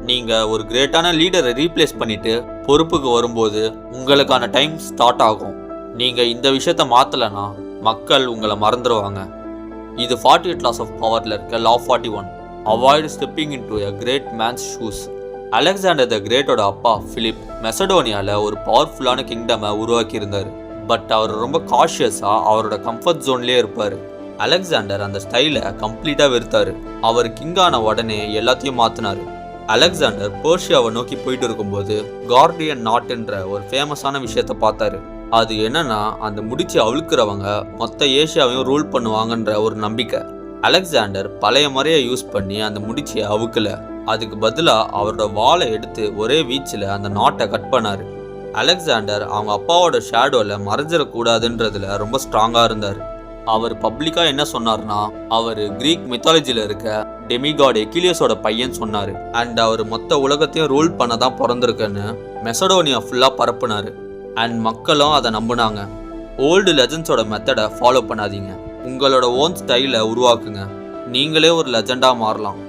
நீங்கள் ஒரு கிரேட்டான லீடரை ரீப்ளேஸ் பண்ணிட்டு பொறுப்புக்கு வரும்போது உங்களுக்கான டைம் ஸ்டார்ட் ஆகும். நீங்கள் இந்த விஷயத்த மாற்றலைன்னா மக்கள் உங்களை மறந்துடுவாங்க. இது 48 laws of powerல இருக்க law 41. Avoid stepping into a great man's shoes. Alexander the கிரேட்டோட அப்பா பிலிப் மெசடோனியாவில் ஒரு பவர்ஃபுல்லான கிங்டமை உருவாக்கியிருந்தார். பட் அவர் ரொம்ப காஷியஸாக அவரோட கம்ஃபர்ட் ஜோன்லேயே இருப்பார். அலெக்சாண்டர் அந்த ஸ்டைலை கம்ப்ளீட்டாக வெறுத்தார். அவர் கிங்கான உடனே எல்லாத்தையும் மாற்றினார். அலெக்சாண்டர் பெர்ஷியாவை நோக்கி போயிட்டு இருக்கும்போது கார்டியன் நாட்ன்ற ஒரு ஃபேமஸான விஷயத்த பார்த்தாரு. அது என்னன்னா, அந்த முடிச்சு அவிழ்க்கிறவங்க மொத்த ஏஷியாவையும் ரூல் பண்ணுவாங்கன்ற ஒரு நம்பிக்கை. அலெக்சாண்டர் பழைய முறையை யூஸ் பண்ணி அந்த முடிச்சியை அவுக்கல. அதுக்கு பதிலாக அவரோட வாளை எடுத்து ஒரே வீச்சில் அந்த நாட்டை கட் பண்ணார். அலெக்சாண்டர் அவங்க அப்பாவோட ஷேடோவில் மறைஞ்சிடக்கூடாதுன்றதுல ரொம்ப ஸ்ட்ராங்காக இருந்தார். அவர் பப்ளிக்காக என்ன சொன்னார்னா, அவர் கிரீக் மித்தாலஜியில் இருக்க டெமிகாட் எக்கிலியஸோட பையன் சொன்னார். அண்ட் அவர் மொத்த உலகத்தையும் ரூல் பண்ண தான் பிறந்திருக்குன்னு மெசடோனியா ஃபுல்லாக பரப்புனார். அண்ட் மக்களும் அதை நம்பினாங்க. ஓல்டு லெஜண்ட்ஸோட மெத்தடை ஃபாலோ பண்ணாதீங்க. உங்களோட ஓன் ஸ்டைலை உருவாக்குங்க. நீங்களே ஒரு லெஜெண்டாக மாறலாம்.